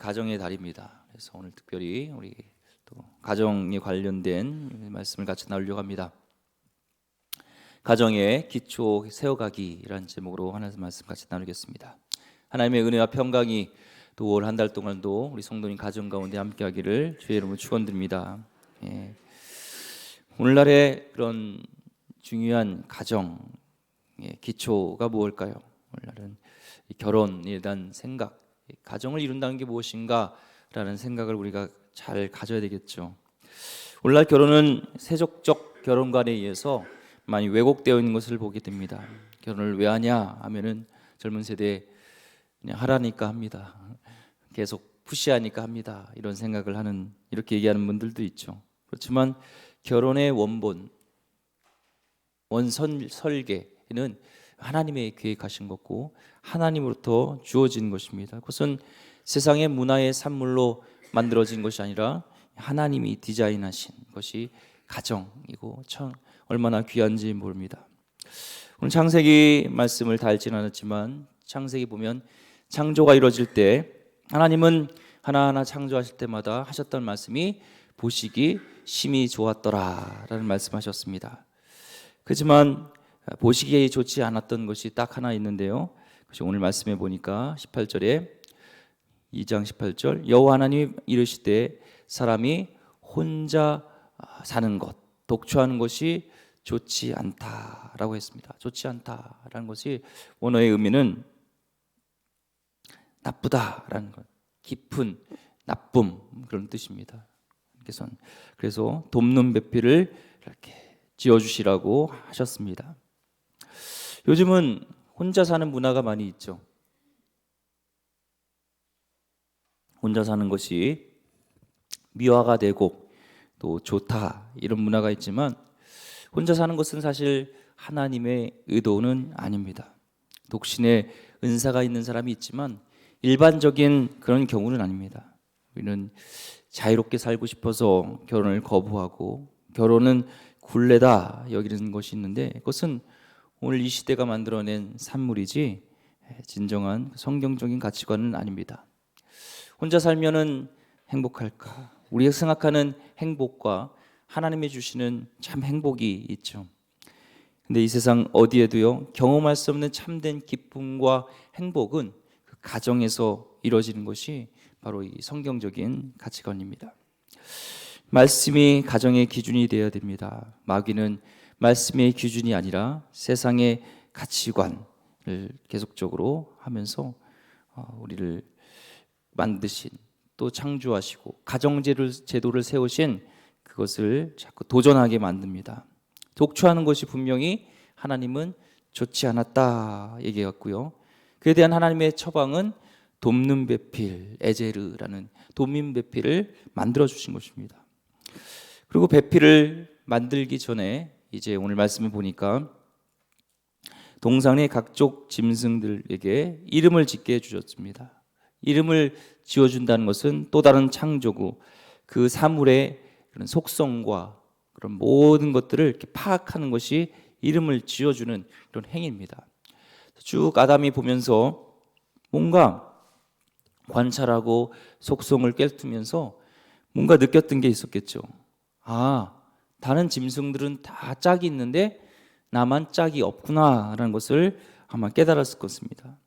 가정의 달입니다. 그래서 오늘 특별히 우리 또 가정에 관련된 말씀을 같이 나누려고 합니다. 가정의 기초 세워가기라는 제목으로 하나님 말씀 같이 나누겠습니다. 하나님의 은혜와 평강이 또 올 한 달 동안도 우리 성도님 가정 가운데 함께하기를 주의 이름으로 축원드립니다. 오늘날의 그런 중요한 가정의 기초가 무엇일까요? 오늘날은 결혼에 대한 생각, 가정을 이룬다는 게 무엇인가라는 생각을 우리가 잘 가져야 되겠죠. 오늘날 결혼은 세속적 결혼관에 의해서 많이 왜곡되어 있는 것을 보게 됩니다. 결혼을 왜 하냐 하면은 젊은 세대 그냥 하라니까 합니다. 계속 푸시하니까 합니다. 이런 생각을 하는, 이렇게 얘기하는 분들도 있죠. 그렇지만 결혼의 원본, 설계는 하나님의 계획하신 것고 하나님으로부터 주어진 것입니다. 그것은 세상의 문화의 산물로 만들어진 것이 아니라 하나님이 디자인하신 것이 가정이고 참 얼마나 귀한지 모릅니다. 오늘 창세기 말씀을 다 읽지는 않았지만 창세기 보면 창조가 이루어질 때 하나님은 하나하나 창조하실 때마다 하셨던 말씀이 보시기 심히 좋았더라 라는 말씀하셨습니다. 그렇지만 보시기에 좋지 않았던 것이 딱 하나 있는데요, 그것이 오늘 말씀해 보니까 18절에 2장 18절 여호와 하나님이 이르시되 사람이 혼자 사는 것, 독초하는 것이 좋지 않다라고 했습니다. 좋지 않다라는 것이 원어의 의미는 나쁘다라는 것, 깊은 나쁨, 그런 뜻입니다. 그래서 돕는 배필을 이렇게 지어주시라고 하셨습니다. 요즘은 혼자 사는 문화가 많이 있죠. 혼자 사는 것이 미화가 되고 또 좋다, 이런 문화가 있지만 혼자 사는 것은 사실 하나님의 의도는 아닙니다. 독신의 은사가 있는 사람이 있지만 일반적인 그런 경우는 아닙니다. 우리는 자유롭게 살고 싶어서 결혼을 거부하고 결혼은 굴레다 여기는 것이 있는데, 그것은 오늘 이 시대가 만들어낸 산물이지 진정한 성경적인 가치관은 아닙니다. 혼자 살면은 행복할까? 우리가 생각하는 행복과 하나님이 주시는 참 행복이 있죠. 근데 이 세상 어디에도요, 경험할 수 없는 참된 기쁨과 행복은 그 가정에서 이루어지는 것이 바로 이 성경적인 가치관입니다. 말씀이 가정의 기준이 되어야 됩니다. 마귀는 말씀의 기준이 아니라 세상의 가치관을 계속적으로 하면서 우리를 만드신, 또 창조하시고 가정제도를 세우신 그것을 자꾸 도전하게 만듭니다. 독초하는 것이 분명히 하나님은 좋지 않았다 얘기했고요. 그에 대한 하나님의 처방은 돕는 배필, 에제르라는 돕는 배필을 만들어 주신 것입니다. 그리고 배필을 만들기 전에 이제 오늘 말씀을 보니까 동산의 각종 짐승들에게 이름을 짓게 해주셨습니다. 이름을 지어준다는 것은 또 다른 창조고 그 사물의 그런 속성과 그런 모든 것들을 이렇게 파악하는 것이 이름을 지어주는 그런 행위입니다. 쭉 아담이 보면서 뭔가 관찰하고 속성을 꿰뚫으면서 뭔가 느꼈던 게 있었겠죠. 다른 짐승들은 다 짝이 있는데 나만 짝이 없구나라는 것을 아마 깨달았을 것입니다.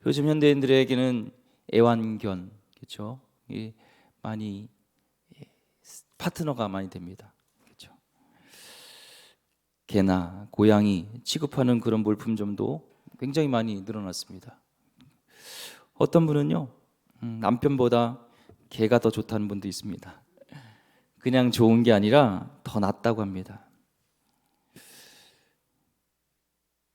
요즘 현대인들에게는 애완견, 그렇죠? 많이 파트너가 많이 됩니다. 그렇죠? 개나 고양이 취급하는 그런 물품점도 굉장히 많이 늘어났습니다. 어떤 분은요, 남편보다 개가 더 좋다는 분도 있습니다. 그냥 좋은 게 아니라 더 낫다고 합니다.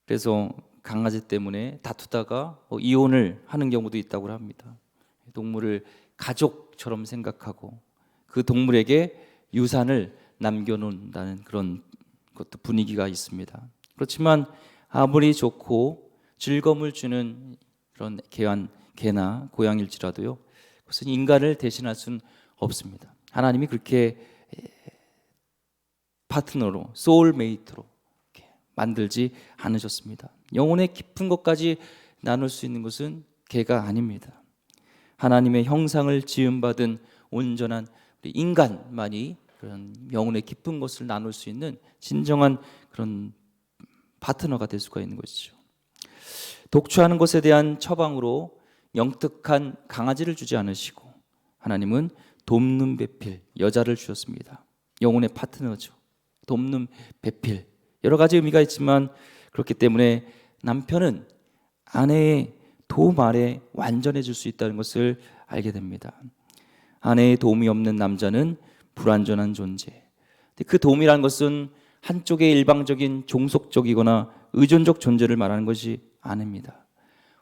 그래서 강아지 때문에 다투다가 이혼을 하는 경우도 있다고 합니다. 동물을 가족처럼 생각하고 그 동물에게 유산을 남겨놓는다는 그런 것도 분위기가 있습니다. 그렇지만 아무리 좋고 즐거움을 주는 그런 개나 고양일지라도요, 그것은 인간을 대신할 수는 없습니다. 하나님이 그렇게 파트너로, 소울메이트로 만들지 않으셨습니다. 영혼의 깊은 것까지 나눌 수 있는 것은 개가 아닙니다. 하나님의 형상을 지음받은 온전한 우리 인간만이 그런 영혼의 깊은 것을 나눌 수 있는 진정한 그런 파트너가 될 수가 있는 것이죠. 독초하는 것에 대한 처방으로 영특한 강아지를 주지 않으시고 하나님은 돕는 배필 여자를 주셨습니다. 영혼의 파트너죠. 돕는 배필, 여러 가지 의미가 있지만 그렇기 때문에 남편은 아내의 도움 아래 완전해질 수 있다는 것을 알게 됩니다. 아내의 도움이 없는 남자는 불완전한 존재. 그 도움이라는 것은 한쪽의 일방적인 종속적이거나 의존적 존재를 말하는 것이 아닙니다.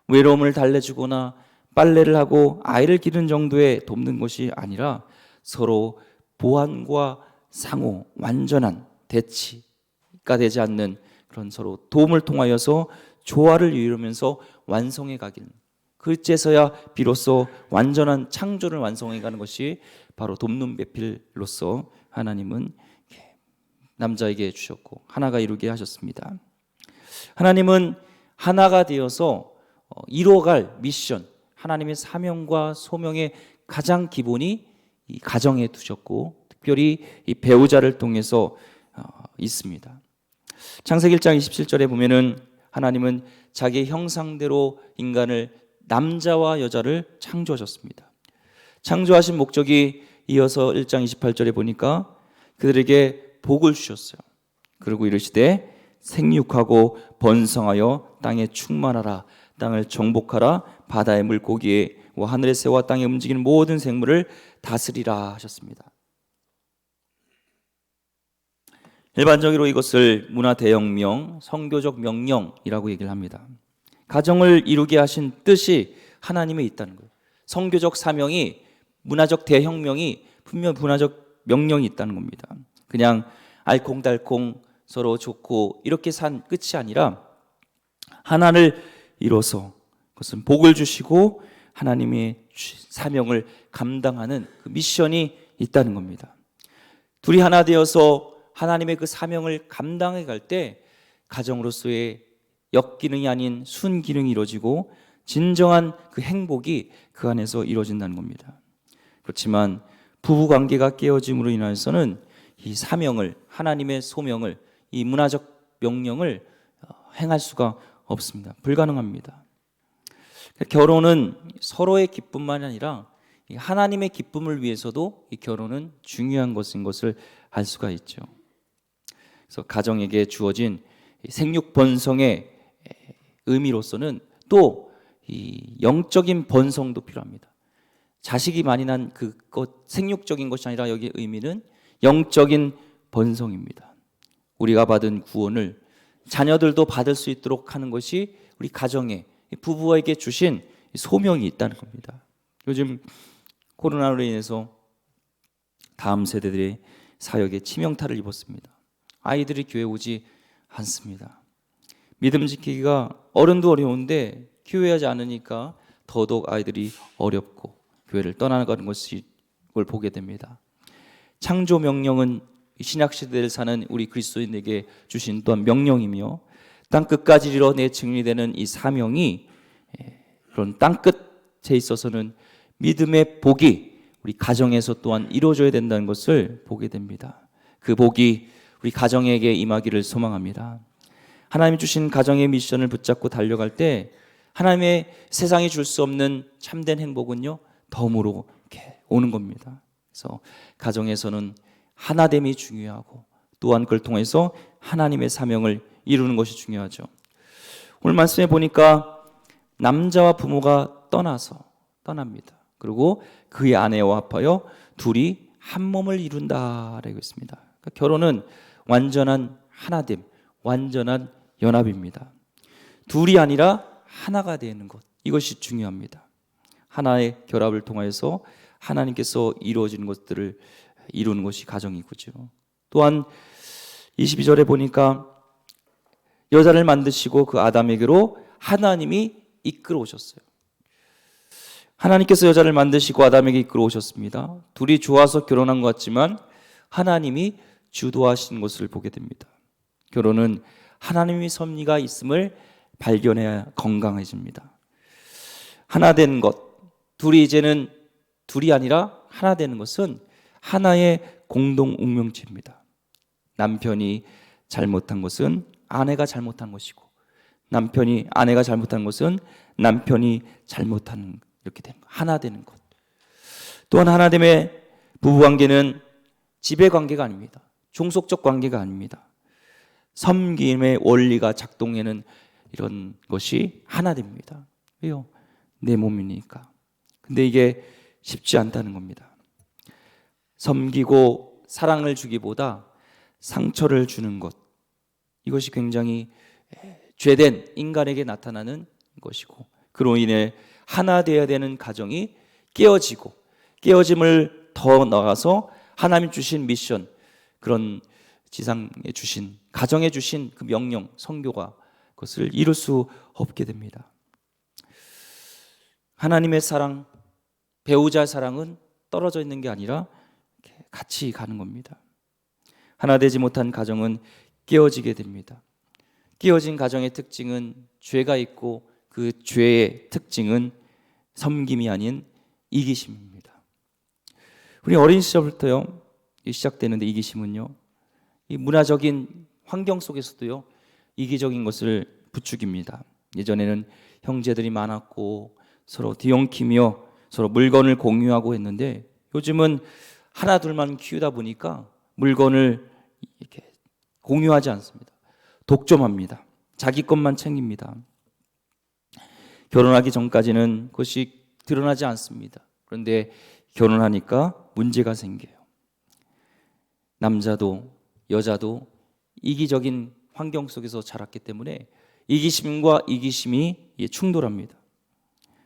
외로움을 달래주거나 빨래를 하고 아이를 기르는 정도의 돕는 것이 아니라 서로 보완과 상호, 완전한 대치가 되지 않는 그런 서로 도움을 통하여서 조화를 이루면서 완성해 가길, 그제서야 비로소 완전한 창조를 완성해 가는 것이 바로 돕는 배필로서 하나님은 남자에게 주셨고 하나가 이루게 하셨습니다. 하나님은 하나가 되어서 이루어갈 미션, 하나님의 사명과 소명의 가장 기본이 이 가정에 두셨고 특별히 이 배우자를 통해서 있습니다. 창세기 1장 27절에 보면은 하나님은 자기의 형상대로 인간을 남자와 여자를 창조하셨습니다. 창조하신 목적이 이어서 1장 28절에 보니까 그들에게 복을 주셨어요. 그리고 이르시되 생육하고 번성하여 땅에 충만하라, 땅을 정복하라, 바다의 물고기와 하늘의 새와 땅에 움직이는 모든 생물을 다스리라 하셨습니다. 일반적으로 이것을 문화 대혁명, 성교적 명령이라고 얘기를 합니다. 가정을 이루게 하신 뜻이 하나님에 있다는 거예요. 성교적 사명이, 문화적 대혁명이 분명 문화적 명령이 있다는 겁니다. 그냥 알콩달콩 서로 좋고 이렇게 산 끝이 아니라 하나를 이뤄서 그것은 복을 주시고 하나님의 사명을 감당하는 그 미션이 있다는 겁니다. 둘이 하나 되어서 하나님의 그 사명을 감당해 갈 때 가정으로서의 역기능이 아닌 순기능이 이루어지고 진정한 그 행복이 그 안에서 이루어진다는 겁니다. 그렇지만 부부관계가 깨어짐으로 인해서는 이 사명을, 하나님의 소명을, 이 문화적 명령을 행할 수가 없습니다. 불가능합니다. 결혼은 서로의 기쁨만이 아니라 하나님의 기쁨을 위해서도 이 결혼은 중요한 것인 것을 알 수가 있죠. 그래서 가정에게 주어진 생육 번성의 의미로서는 또 이 영적인 번성도 필요합니다. 자식이 많이 난 그것 생육적인 것이 아니라 여기의 의미는 영적인 번성입니다. 우리가 받은 구원을 자녀들도 받을 수 있도록 하는 것이 우리 가정에 부부에게 주신 소명이 있다는 겁니다. 요즘 코로나로 인해서 다음 세대들의 사역에 치명타를 입었습니다. 아이들이 교회 오지 않습니다. 믿음 지키기가 어른도 어려운데 교회하지 않으니까 더더욱 아이들이 어렵고 교회를 떠나가는 것을 보게 됩니다. 창조 명령은 신약 시대를 사는 우리 그리스도인에게 주신 또한 명령이며 땅 끝까지 이르러 내 증인이 되는 이 사명이 그런 땅 끝에 있어서는 믿음의 복이 우리 가정에서 또한 이루어져야 된다는 것을 보게 됩니다. 그 복이 우리 가정에게 임하기를 소망합니다. 하나님이 주신 가정의 미션을 붙잡고 달려갈 때 하나님의 세상이 줄 수 없는 참된 행복은요 덤으로 이렇게 오는 겁니다. 그래서 가정에서는 하나됨이 중요하고 또한 그걸 통해서 하나님의 사명을 이루는 것이 중요하죠. 오늘 말씀에 보니까 남자와 부모가 떠납니다. 그리고 그의 아내와 합하여 둘이 한 몸을 이룬다라고 했습니다. 그러니까 결혼은 완전한 하나됨, 완전한 연합입니다. 둘이 아니라 하나가 되는 것, 이것이 중요합니다. 하나의 결합을 통해서 하나님께서 이루어지는 것들을 이루는 것이 가정이고죠. 또한 22절에 보니까 여자를 만드시고 그 아담에게로 하나님이 이끌어 오셨어요. 하나님께서 여자를 만드시고 아담에게 이끌어 오셨습니다. 둘이 좋아서 결혼한 것 같지만 하나님이 주도하신 것을 보게 됩니다. 결혼은 하나님의 섭리가 있음을 발견해야 건강해집니다. 하나 된 것, 둘이 이제는 둘이 아니라 하나 되는 것은 하나의 공동 운명체입니다. 남편이 잘못한 것은 아내가 잘못한 것이고, 아내가 잘못한 것은 남편이 잘못한, 이렇게 되는 것, 하나 되는 것. 또한 하나됨의 부부관계는 지배관계가 아닙니다. 종속적 관계가 아닙니다. 섬김의 원리가 작동하는 이런 것이 하나 됩니다. 왜요? 내 몸이니까. 근데 이게 쉽지 않다는 겁니다. 섬기고 사랑을 주기보다 상처를 주는 것, 이것이 굉장히 죄된 인간에게 나타나는 것이고, 그로 인해 하나 되어야 되는 가정이 깨어지고, 깨어짐을 더 나아가서 하나님 주신 미션, 그런 지상에 주신, 가정에 주신 그 명령, 성교가 그것을 이룰 수 없게 됩니다. 하나님의 사랑, 배우자의 사랑은 떨어져 있는 게 아니라 같이 가는 겁니다. 하나 되지 못한 가정은 깨어지게 됩니다. 깨어진 가정의 특징은 죄가 있고, 그 죄의 특징은 섬김이 아닌 이기심입니다. 우리 어린 시절부터요, 시작되는데, 이기심은요, 이 문화적인 환경 속에서도요, 이기적인 것을 부추깁니다. 예전에는 형제들이 많았고 서로 뒤엉키며 서로 물건을 공유하고 했는데, 요즘은 하나 둘만 키우다 보니까 물건을 이렇게 공유하지 않습니다. 독점합니다. 자기 것만 챙깁니다. 결혼하기 전까지는 그것이 드러나지 않습니다. 그런데 결혼하니까 문제가 생겨요. 남자도 여자도 이기적인 환경 속에서 자랐기 때문에 이기심과 이기심이 충돌합니다.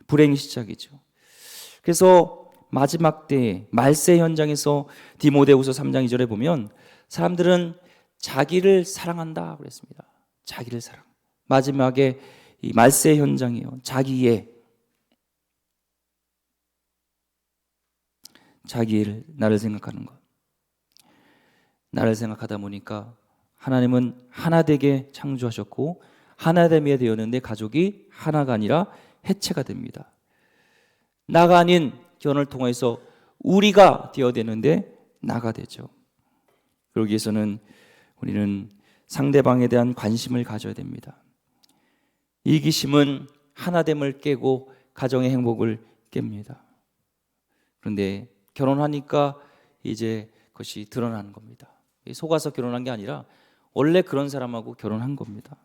불행이 시작이죠. 그래서 마지막 때에 말세 현장에서 디모데후서 3장 2절에 보면 사람들은 자기를 사랑한다 그랬습니다. 자기를 사랑. 마지막에 이 말세 현장이요, 자기의 나를 생각하는 것. 나를 생각하다 보니까 하나님은 하나 되게 창조하셨고, 하나됨이 되었는데 가족이 하나가 아니라 해체가 됩니다. 나가 아닌 결혼을 통해서 우리가 되어야 되는데 나가 되죠. 그러기 위해서는 우리는 상대방에 대한 관심을 가져야 됩니다. 이기심은 하나됨을 깨고 가정의 행복을 깹니다. 그런데 결혼하니까 이제 그것이 드러나는 겁니다. 속아서 결혼한 게 아니라 원래 그런 사람하고 결혼한 겁니다.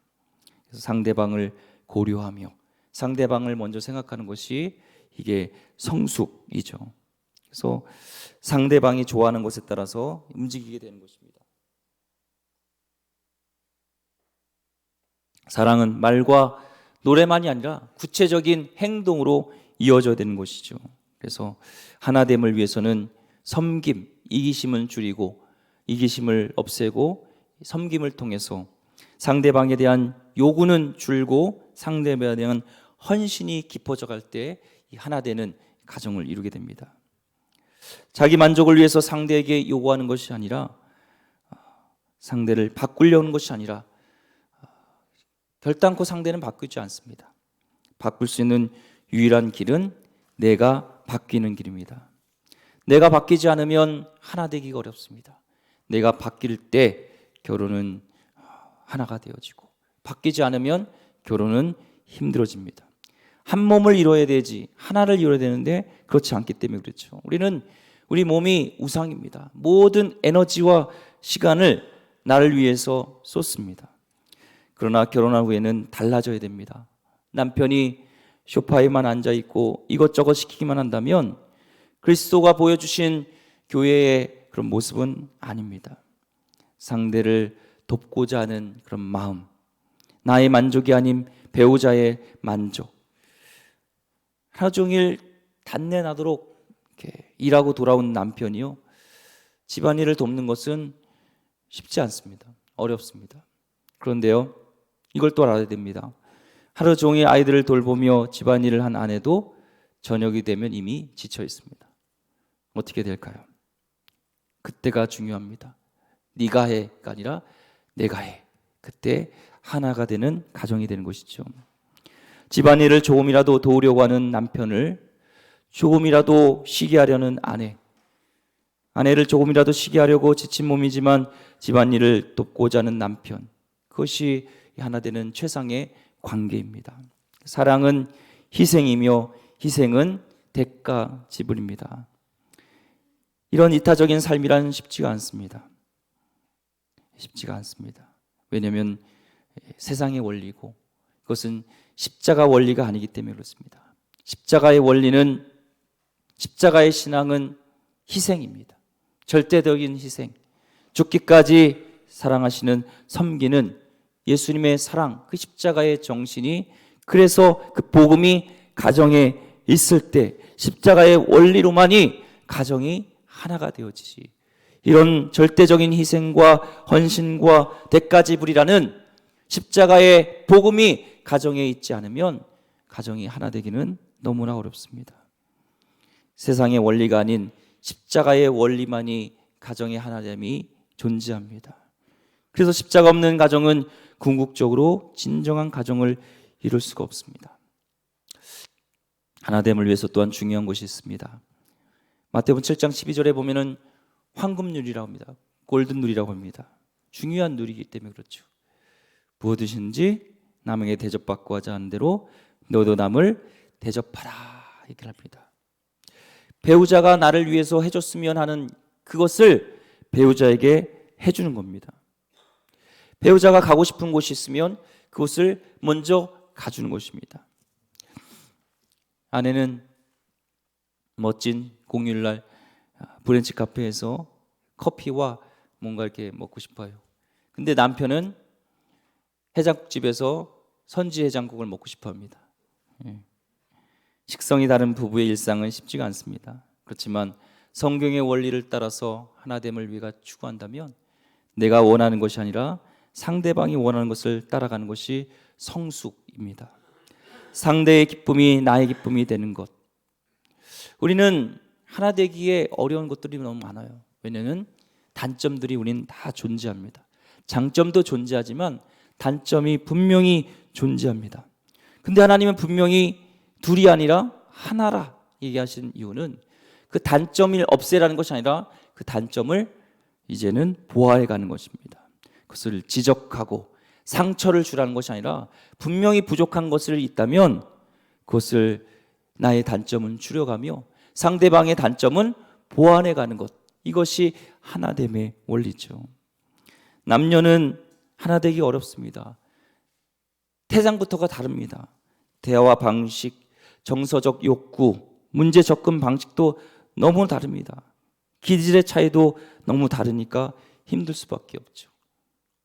그래서 상대방을 고려하며 상대방을 먼저 생각하는 것이 이게 성숙이죠. 그래서 상대방이 좋아하는 것에 따라서 움직이게 되는 것입니다. 사랑은 말과 노래만이 아니라 구체적인 행동으로 이어져야 되는 것이죠. 그래서 하나됨을 위해서는 섬김, 이기심을 줄이고 이기심을 없애고 섬김을 통해서 상대방에 대한 요구는 줄고 상대방에 대한 헌신이 깊어져 갈 때 하나 되는 가정을 이루게 됩니다. 자기 만족을 위해서 상대에게 요구하는 것이 아니라, 상대를 바꾸려는 것이 아니라, 결단코 상대는 바꾸지 않습니다. 바꿀 수 있는 유일한 길은 내가 바뀌는 길입니다. 내가 바뀌지 않으면 하나 되기가 어렵습니다. 내가 바뀔 때 결혼은 하나가 되어지고, 바뀌지 않으면 결혼은 힘들어집니다. 한 몸을 이뤄야 되지 하나를 이뤄야 되는데 그렇지 않기 때문에 그렇죠. 우리 몸이 우상입니다. 모든 에너지와 시간을 나를 위해서 쏟습니다. 그러나 결혼한 후에는 달라져야 됩니다. 남편이 소파에만 앉아 있고 이것저것 시키기만 한다면 그리스도가 보여주신 교회의 그런 모습은 아닙니다. 상대를 돕고자 하는 그런 마음, 나의 만족이 아닌 배우자의 만족, 하루 종일 단내 나도록 이렇게 일하고 돌아온 남편이요, 집안일을 돕는 것은 쉽지 않습니다. 어렵습니다. 그런데요, 이걸 또 알아야 됩니다. 하루 종일 아이들을 돌보며 집안일을 한 아내도 저녁이 되면 이미 지쳐 있습니다. 어떻게 될까요? 그때가 중요합니다. 네가 해가 아니라 내가 해. 그때 하나가 되는 가정이 되는 것이죠. 집안일을 조금이라도 도우려고 하는 남편을 조금이라도 쉬게 하려는 아내를 조금이라도 쉬게 하려고 지친 몸이지만 집안일을 돕고자 하는 남편, 그것이 하나 되는 최상의 관계입니다. 사랑은 희생이며 희생은 대가 지불입니다. 이런 이타적인 삶이란 쉽지가 않습니다. 왜냐하면 세상의 원리고 그것은 십자가 원리가 아니기 때문에 그렇습니다. 십자가의 원리는, 십자가의 신앙은 희생입니다. 절대적인 희생, 죽기까지 사랑하시는, 섬기는 예수님의 사랑, 그 십자가의 정신이, 그래서 그 복음이 가정에 있을 때 십자가의 원리로만이 가정이 하나가 되어지지, 이런 절대적인 희생과 헌신과 대가지불이라는 십자가의 복음이 가정에 있지 않으면 가정이 하나 되기는 너무나 어렵습니다. 세상의 원리가 아닌 십자가의 원리만이 가정의 하나됨이 존재합니다. 그래서 십자가 없는 가정은 궁극적으로 진정한 가정을 이룰 수가 없습니다. 하나됨을 위해서 또한 중요한 것이 있습니다. 마태복음 7장 12절에 보면은 황금률이라고 합니다. 골든룰이라고 합니다. 중요한 룰이기 때문에 그렇죠. 무엇이든지 남에게 대접받고 하자 하는 대로 너도 남을 대접하라, 얘기를 합니다. 배우자가 나를 위해서 해줬으면 하는 그것을 배우자에게 해주는 겁니다. 배우자가 가고 싶은 곳이 있으면 그곳을 먼저 가주는 것입니다. 아내는 멋진 공휴일날 브런치 카페에서 커피와 뭔가 이렇게 먹고 싶어요. 근데 남편은 해장국집에서 선지 해장국을 먹고 싶어 합니다. 식성이 다른 부부의 일상은 쉽지가 않습니다. 그렇지만 성경의 원리를 따라서 하나됨을 위해 추구한다면 내가 원하는 것이 아니라 상대방이 원하는 것을 따라가는 것이 성숙입니다. 상대의 기쁨이 나의 기쁨이 되는 것. 우리는 하나 되기에 어려운 것들이 너무 많아요. 왜냐하면 단점들이 우리는 다 존재합니다. 장점도 존재하지만 단점이 분명히 존재합니다. 근데 하나님은 분명히 둘이 아니라 하나라 얘기하신 이유는 그 단점을 없애라는 것이 아니라 그 단점을 이제는 보완해 가는 것입니다. 그것을 지적하고 상처를 주라는 것이 아니라 분명히 부족한 것을 있다면 그것을, 나의 단점은 줄여가며 상대방의 단점은 보완해 가는 것, 이것이 하나됨의 원리죠. 남녀는 하나 되기 어렵습니다. 태생부터가 다릅니다. 대화 방식, 정서적 욕구, 문제 접근 방식도 너무 다릅니다. 기질의 차이도 너무 다르니까 힘들 수밖에 없죠.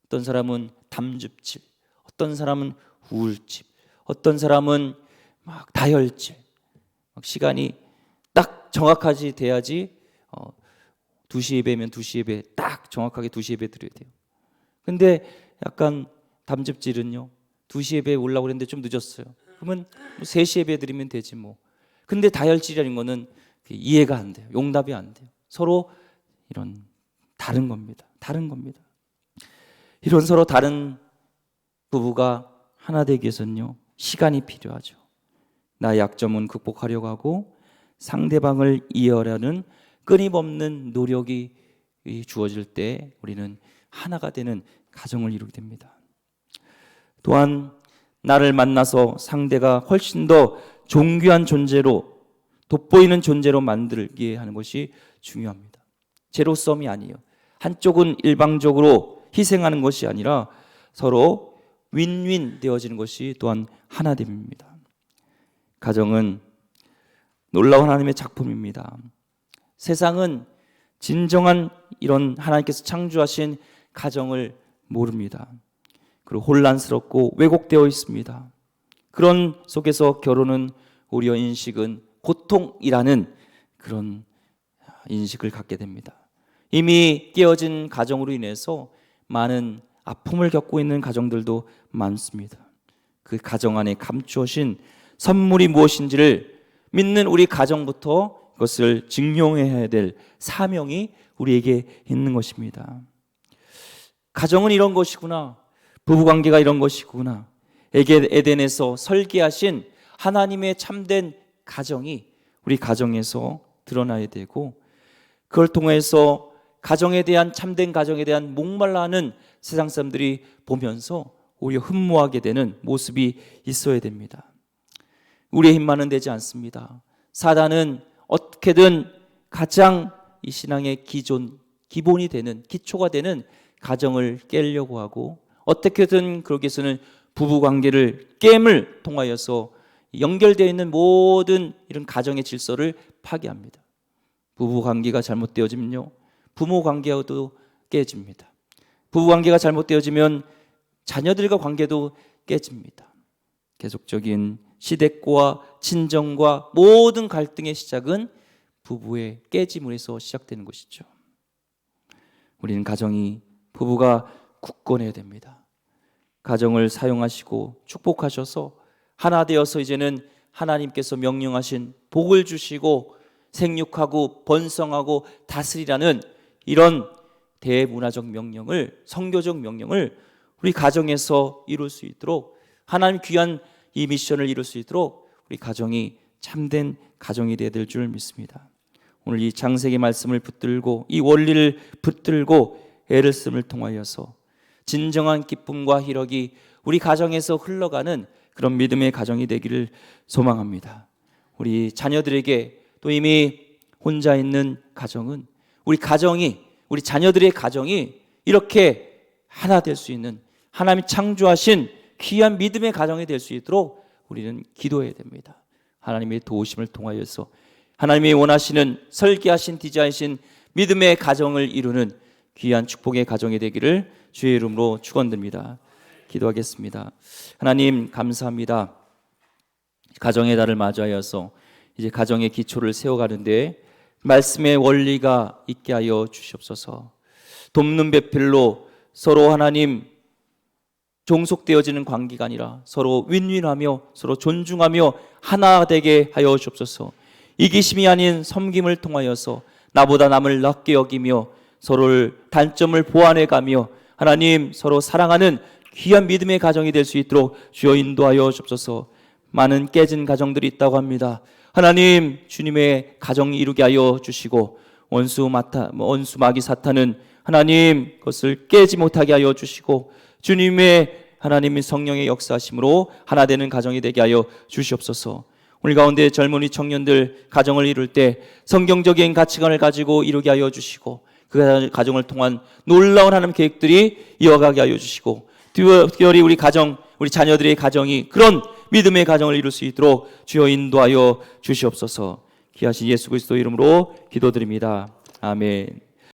어떤 사람은 담즙질, 어떤 사람은 우울집, 어떤 사람은 막 다혈질, 막 시간이 딱 정확하지 돼야지 2시 예배면 2시 예배 딱 정확하게 2시 예배 드려야 돼요. 근데 약간 담즙질은요, 2시 예배에 오려고 그랬는데 좀 늦었어요. 그러면 3시 예배 드리면 되지 뭐. 근데 다혈질이라는 거는 이해가 안 돼요. 용납이 안 돼요. 서로 이런 다른 겁니다. 이런 서로 다른 부부가 하나 되기 위해서는요, 시간이 필요하죠. 나의 약점은 극복하려고 하고 상대방을 이해하려는 끊임없는 노력이 주어질 때 우리는 하나가 되는 가정을 이루게 됩니다. 또한 나를 만나서 상대가 훨씬 더 존귀한 존재로, 돋보이는 존재로 만들게 하는 것이 중요합니다. 제로섬이 아니에요. 한쪽은 일방적으로 희생하는 것이 아니라 서로 윈윈 되어지는 것이 또한 하나됨입니다. 가정은 놀라운 하나님의 작품입니다. 세상은 진정한 이런 하나님께서 창조하신 가정을 모릅니다. 그리고 혼란스럽고 왜곡되어 있습니다. 그런 속에서 결혼은 오히려 인식은 고통이라는 그런 인식을 갖게 됩니다. 이미 깨어진 가정으로 인해서 많은 아픔을 겪고 있는 가정들도 많습니다. 그 가정 안에 감추어진 선물이 무엇인지를 믿는 우리 가정부터 그것을 증명해야 될 사명이 우리에게 있는 것입니다. 가정은 이런 것이구나, 부부관계가 이런 것이구나, 에덴에서 설계하신 하나님의 참된 가정이 우리 가정에서 드러나야 되고, 그걸 통해서 가정에 대한, 참된 가정에 대한 목말라하는 세상 사람들이 보면서 오히려 흠모하게 되는 모습이 있어야 됩니다. 우리의 힘만은 되지 않습니다. 사단은 어떻게든 가장 이 신앙의 기본이 되는, 기초가 되는 가정을 깨려고 하고, 어떻게든 그러기 위해서는 부부관계를 깨임을 통하여서 연결되어 있는 모든 이런 가정의 질서를 파괴합니다. 부부관계가 잘못되어지면요, 부모관계도 깨집니다. 부부관계가 잘못되어지면 자녀들과 관계도 깨집니다. 계속적인 시댁과 친정과 모든 갈등의 시작은 부부의 깨짐으로서 시작되는 것이죠. 우리는 부부가 굳건해야 됩니다. 가정을 사용하시고 축복하셔서 하나 되어서 이제는 하나님께서 명령하신 복을 주시고 생육하고 번성하고 다스리라는 이런 대문화적 명령을, 성교적 명령을 우리 가정에서 이룰 수 있도록, 하나님 귀한 이 미션을 이룰 수 있도록 우리 가정이 참된 가정이 되어야 될 줄 믿습니다. 오늘 이 창세기 말씀을 붙들고, 이 원리를 붙들고 애를 씀을 통하여서 진정한 기쁨과 희락이 우리 가정에서 흘러가는 그런 믿음의 가정이 되기를 소망합니다. 우리 자녀들에게, 또 이미 혼자 있는 가정은 우리 자녀들의 가정이 이렇게 하나 될 수 있는, 하나님이 창조하신 귀한 믿음의 가정이 될 수 있도록 우리는 기도해야 됩니다. 하나님의 도우심을 통하여서 하나님이 원하시는, 설계하신, 디자인하신 믿음의 가정을 이루는 귀한 축복의 가정이 되기를 주의 이름으로 축원드립니다. 기도하겠습니다. 하나님 감사합니다. 가정의 달을 맞이하여서 이제 가정의 기초를 세워가는데 말씀의 원리가 있게 하여 주시옵소서. 돕는 배필로 서로 하나님 종속되어지는 관계가 아니라 서로 윈윈하며 서로 존중하며 하나 되게 하여 주옵소서. 이기심이 아닌 섬김을 통하여서 나보다 남을 낮게 여기며 서로를 단점을 보완해가며 하나님 서로 사랑하는 귀한 믿음의 가정이 될 수 있도록 주여 인도하여 주옵소서. 많은 깨진 가정들이 있다고 합니다. 하나님 주님의 가정 이루게 하여 주시고, 원수 마귀 사탄은 하나님 그것을 깨지 못하게 하여 주시고, 주님의 하나님의 성령의 역사하심으로 하나 되는 가정이 되게 하여 주시옵소서. 우리 가운데 젊은이 청년들 가정을 이룰 때 성경적인 가치관을 가지고 이루게 하여 주시고, 그 가정을 통한 놀라운 하나님 계획들이 이어가게 하여 주시고, 특별히 우리 자녀들의 가정이 그런 믿음의 가정을 이룰 수 있도록 주여 인도하여 주시옵소서. 귀하신 예수 그리스도 이름으로 기도드립니다. 아멘.